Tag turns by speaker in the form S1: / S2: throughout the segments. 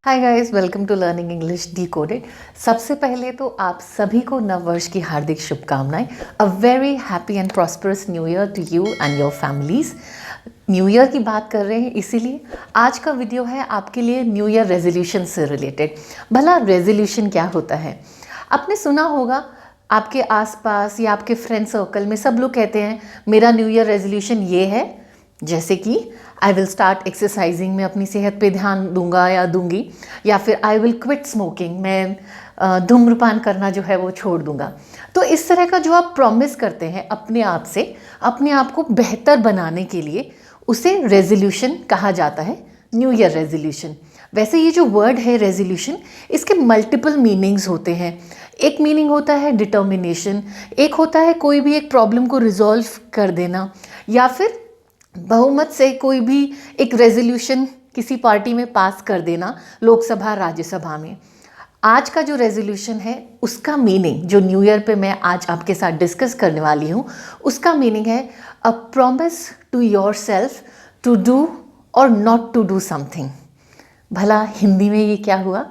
S1: Hi guys, welcome to learning English decoded. सबसे पहले तो आप सभी को नव वर्ष की हार्दिक शुभकामनाएं। A very happy and prosperous new year to you and your families. New year की बात कर रहे हैं, इसीलिए आज का वीडियो है आपके लिए न्यू ईयर रेजोल्यूशन से रिलेटेड। भला रेजोल्यूशन क्या होता है? आपने सुना होगा, आपके आसपास या आपके फ्रेंड सर्कल में सब लोग कहते हैं मेरा न्यू ईयर रेजोल्यूशन ये है, जैसे कि आई विल स्टार्ट एक्सरसाइजिंग, मैं अपनी सेहत पे ध्यान दूंगा या दूंगी, या फिर आई विल क्विट स्मोकिंग, मैं धूम्रपान करना जो है वो छोड़ दूंगा। तो इस तरह का जो आप प्रॉमिस करते हैं अपने आप से, अपने आप को बेहतर बनाने के लिए, उसे रेजोल्यूशन कहा जाता है, न्यू ईयर रेजोल्यूशन। वैसे ये जो वर्ड है रेजोल्यूशन, इसके मल्टीपल मीनिंग्स होते हैं। एक मीनिंग होता है डिटर्मिनेशन, एक होता है कोई भी एक प्रॉब्लम को रिजॉल्व कर देना, या फिर बहुमत से कोई भी एक रेजोल्यूशन किसी पार्टी में पास कर देना, लोकसभा राज्यसभा में। आज का जो रेजोल्यूशन है उसका मीनिंग, जो न्यू ईयर पे मैं आज आपके साथ डिस्कस करने वाली हूँ, उसका मीनिंग है a promise to yourself to do और नॉट टू डू समथिंग। भला हिंदी में ये क्या हुआ?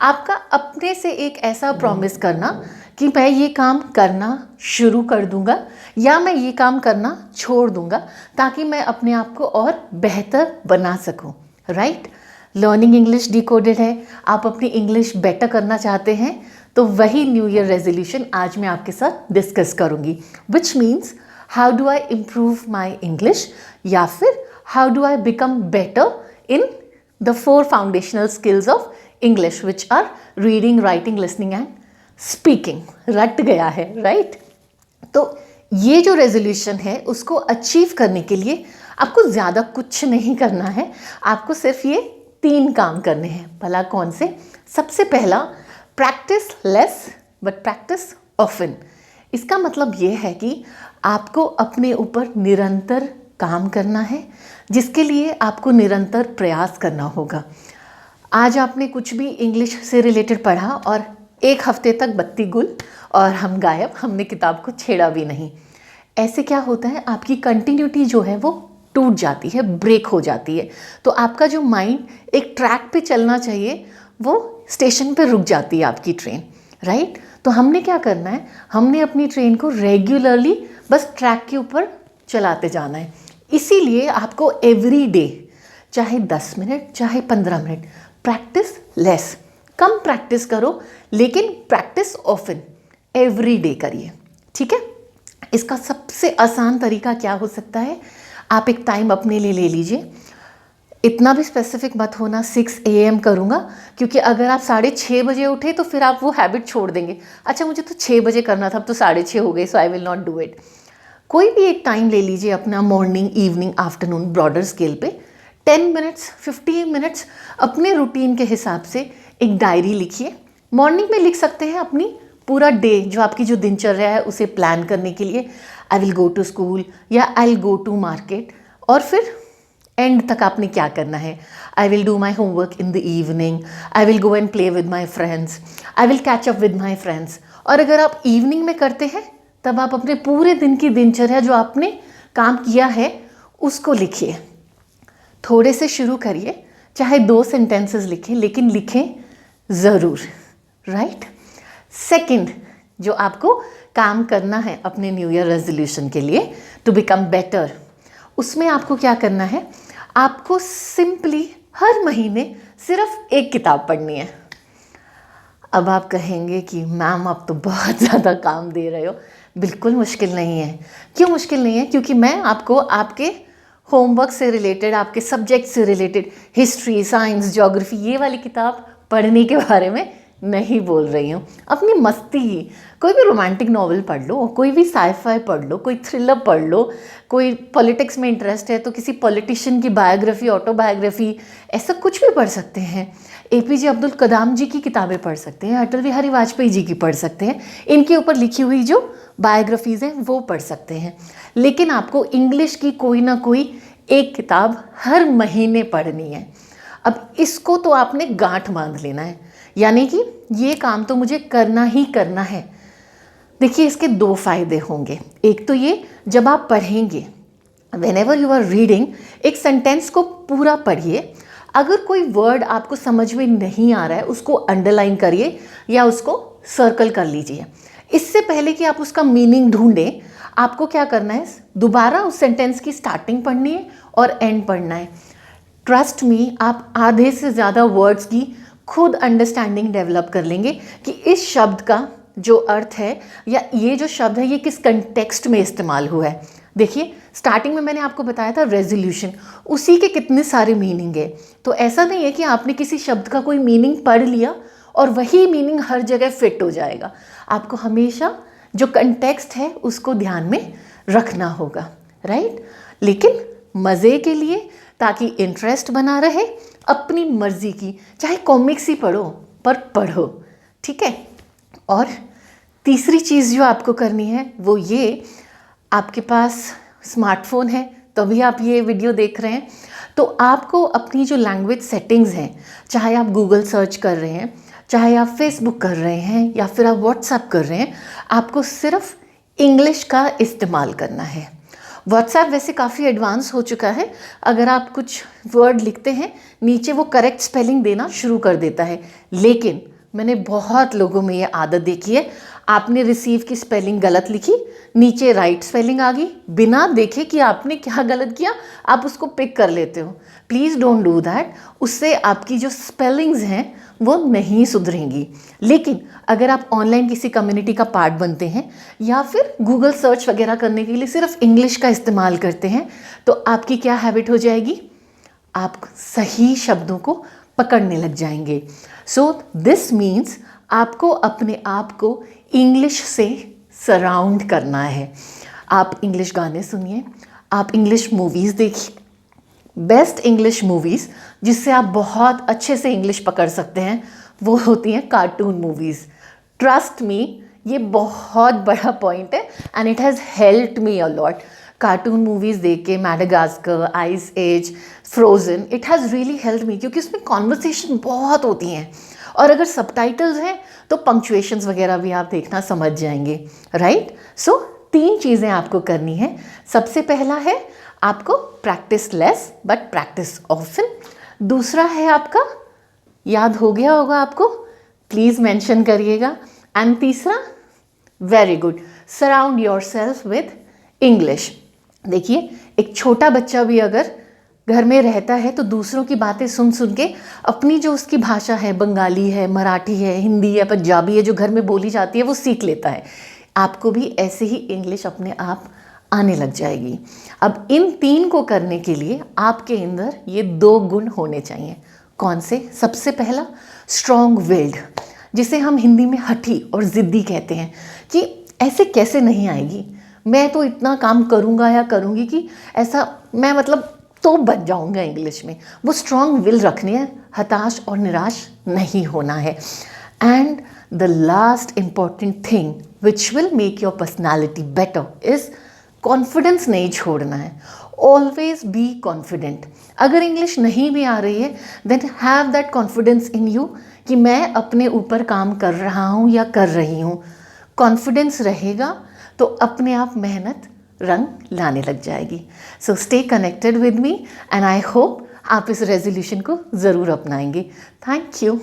S1: आपका अपने से एक ऐसा प्रॉमिस करना कि मैं ये काम करना शुरू कर दूंगा या मैं ये काम करना छोड़ दूंगा, ताकि मैं अपने आप को और बेहतर बना सकूं। राइट? लर्निंग इंग्लिश डिकोडेड है। आप अपनी इंग्लिश बेटर करना चाहते हैं तो वही न्यू ईयर रेजोल्यूशन आज मैं आपके साथ डिस्कस करूंगी, which means how do I improve my English, या फिर how do I become better in the four foundational skills of English, which are reading, writing, listening and speaking। रट गया है, राइट? तो ये जो रेजोल्यूशन है उसको अचीव करने के लिए आपको ज़्यादा कुछ नहीं करना है, आपको सिर्फ ये 3 काम करने हैं। भला कौन से? सबसे पहला, practice less but practice often. इसका मतलब ये है कि आपको अपने ऊपर निरंतर काम करना है, जिसके लिए आपको निरंतर प्रयास करना होगा। आज आपने कुछ भी इंग्लिश से रिलेटेड पढ़ा और एक हफ्ते तक बत्ती गुल और हम गायब, हमने किताब को छेड़ा भी नहीं। ऐसे क्या होता है, आपकी कंटिन्यूटी जो है वो टूट जाती है, ब्रेक हो जाती है। तो आपका जो माइंड एक ट्रैक पे चलना चाहिए, वो स्टेशन पे रुक जाती है आपकी ट्रेन। राइट? तो हमने क्या करना है, हमने अपनी ट्रेन को रेगुलरली बस ट्रैक के ऊपर चलाते जाना है। इसीलिए आपको एवरी डे, चाहे 10 मिनट चाहे 15 मिनट, प्रैक्टिस लेस, कम प्रैक्टिस करो लेकिन प्रैक्टिस ऑफन, एवरी डे करिए। ठीक है? इसका सबसे आसान तरीका क्या हो सकता है? आप एक टाइम अपने लिए ले लीजिए। इतना भी स्पेसिफिक मत होना 6 AM करूँगा, क्योंकि अगर आप 6:30 बजे उठे तो फिर आप वो हैबिट छोड़ देंगे। अच्छा, मुझे तो 6 बजे करना था, अब तो 6:30 हो गए, so I will not do it. कोई भी एक टाइम ले लीजिए अपना, morning, evening, afternoon, broader scale पे 10 मिनट्स 15 मिनट्स अपने रूटीन के हिसाब से एक डायरी लिखिए। मॉर्निंग में लिख सकते हैं अपनी पूरा डे, जो आपकी जो दिनचर्या है उसे प्लान करने के लिए, I will go to school या I will go to market, और फिर एंड तक आपने क्या करना है। I will do my homework in the evening, I will go and play with my friends, I will catch up with my friends. और अगर आप इवनिंग में करते हैं तब आप अपने पूरे दिन की दिनचर्या, जो आपने काम किया है, उसको लिखिए। थोड़े से शुरू करिए, चाहे 2 सेंटेंसेस लिखें, लेकिन लिखें ज़रूर। राइट? सेकंड, जो आपको काम करना है अपने न्यू ईयर रेजोल्यूशन के लिए, टू बिकम बेटर, उसमें आपको क्या करना है? आपको सिंपली हर महीने सिर्फ एक किताब पढ़नी है। अब आप कहेंगे कि मैम आप तो बहुत ज़्यादा काम दे रहे हो। बिल्कुल मुश्किल नहीं है। क्यों मुश्किल नहीं है? क्योंकि मैं आपको आपके होमवर्क से रिलेटेड, आपके सब्जेक्ट से रिलेटेड, हिस्ट्री, साइंस, ज्योग्राफी, ये वाली किताब पढ़ने के बारे में नहीं बोल रही हूँ। अपनी मस्ती ही, कोई भी रोमांटिक नॉवल पढ़ लो, कोई भी साइफाई पढ़ लो, कोई थ्रिलर पढ़ लो, कोई पॉलिटिक्स में इंटरेस्ट है तो किसी पॉलिटिशियन की बायोग्राफी, ऑटोबायोग्राफी, ऐसा कुछ भी पढ़ सकते हैं। APJ अब्दुल कलाम जी की किताबें पढ़ सकते हैं, अटल बिहारी वाजपेयी जी की पढ़ सकते हैं, इनके ऊपर लिखी हुई जो बायोग्राफीज़ हैं वो पढ़ सकते हैं। लेकिन आपको इंग्लिश की कोई ना कोई एक किताब हर महीने पढ़नी है। अब इसको तो आपने गांठ बांध लेना है, यानी कि ये काम तो मुझे करना ही करना है। देखिए, इसके 2 फायदे होंगे। एक तो ये, जब आप पढ़ेंगे, whenever you are reading, एक सेंटेंस को पूरा पढ़िए, अगर कोई वर्ड आपको समझ में नहीं आ रहा है उसको अंडरलाइन करिए या उसको सर्कल कर लीजिए। इससे पहले कि आप उसका मीनिंग ढूंढें, आपको क्या करना है, दोबारा उस सेंटेंस की स्टार्टिंग पढ़नी है और एंड पढ़ना है। ट्रस्ट मी, आप आधे से ज़्यादा वर्ड्स की खुद अंडरस्टैंडिंग डेवलप कर लेंगे कि इस शब्द का जो अर्थ है या ये जो शब्द है ये किस कंटेक्स्ट में इस्तेमाल हुआ है। देखिए, स्टार्टिंग में मैंने आपको बताया था रेजोल्यूशन, उसी के कितने सारे मीनिंग है। तो ऐसा नहीं है कि आपने किसी शब्द का कोई मीनिंग पढ़ लिया और वही मीनिंग हर जगह फिट हो जाएगा। आपको हमेशा जो कंटेक्स्ट है उसको ध्यान में रखना होगा, राइट। लेकिन मज़े के लिए, ताकि इंटरेस्ट बना रहे, अपनी मर्जी की, चाहे कॉमिक्स ही पढ़ो पर पढ़ो, ठीक है। और तीसरी चीज़ जो आपको करनी है वो ये, आपके पास स्मार्टफोन है तभी आप ये वीडियो देख रहे हैं, तो आपको अपनी जो लैंग्वेज सेटिंग्स हैं, चाहे आप गूगल सर्च कर रहे हैं, चाहे आप फेसबुक कर रहे हैं या फिर आप व्हाट्सएप कर रहे हैं, आपको सिर्फ इंग्लिश का इस्तेमाल करना है। व्हाट्सएप वैसे काफ़ी एडवांस हो चुका है, अगर आप कुछ वर्ड लिखते हैं नीचे वो करेक्ट स्पेलिंग देना शुरू कर देता है। लेकिन मैंने बहुत लोगों में ये आदत देखी है, आपने रिसीव की स्पेलिंग गलत लिखी, नीचे राइट स्पेलिंग आ गई, बिना देखे कि आपने क्या गलत किया आप उसको पिक कर लेते हो। प्लीज़ डोंट डू दैट, उससे आपकी जो स्पेलिंग्स हैं वो नहीं सुधरेंगी। लेकिन अगर आप ऑनलाइन किसी कम्युनिटी का पार्ट बनते हैं या फिर गूगल सर्च वगैरह करने के लिए सिर्फ इंग्लिश का इस्तेमाल करते हैं, तो आपकी क्या हैबिट हो जाएगी, आप सही शब्दों को पकड़ने लग जाएंगे। सो दिस मीन्स आपको अपने आप को इंग्लिश से सराउंड करना है। आप इंग्लिश गाने सुनिए, आप इंग्लिश मूवीज़ देखिए। बेस्ट इंग्लिश मूवीज़ जिससे आप बहुत अच्छे से इंग्लिश पकड़ सकते हैं वो होती हैं कार्टून मूवीज़। ट्रस्ट मी, ये बहुत बड़ा पॉइंट है and it has helped me a lot. Cartoon movies देख के, Madagascar, ice age, frozen, it has really helped me, क्योंकि उसमें कॉन्वर्सेशन बहुत होती हैं और अगर सबटाइटल्स हैं तो पंक्चुएशंस वगैरह भी आप देखना समझ जाएंगे, राइट। सो 3 चीज़ें आपको करनी है। सबसे पहला है आपको practice less but practice often. दूसरा है आपका, याद हो गया होगा आपको, प्लीज़ मेंशन करिएगा। एंड तीसरा, very good, surround yourself with English. देखिए, एक छोटा बच्चा भी अगर घर में रहता है तो दूसरों की बातें सुन सुन के अपनी जो उसकी भाषा है, बंगाली है, मराठी है, हिंदी है, पंजाबी है, जो घर में बोली जाती है वो सीख लेता है। आपको भी ऐसे ही इंग्लिश अपने आप आने लग जाएगी। अब इन 3 को करने के लिए आपके अंदर ये 2 गुण होने चाहिए। कौन से? सबसे पहला, स्ट्रॉन्ग विल्ड, जिसे हम हिंदी में हठी और ज़िद्दी कहते हैं, कि ऐसे कैसे नहीं आएगी, मैं तो इतना काम करूँगा या करूँगी कि ऐसा मैं मतलब तो बच जाऊँगा इंग्लिश में। वो स्ट्रॉन्ग विल रखनी है, हताश और निराश नहीं होना है। And the last important thing which will make your personality better is confidence नहीं छोड़ना है। Always be confident. अगर इंग्लिश नहीं भी आ रही है then have that confidence in you कि मैं अपने ऊपर काम कर रहा हूँ या कर रही हूँ। कॉन्फिडेंस रहेगा तो अपने आप मेहनत रंग लाने लग जाएगी। So stay connected with me and I hope आप इस रेजोल्यूशन को ज़रूर अपनाएंगे। Thank you.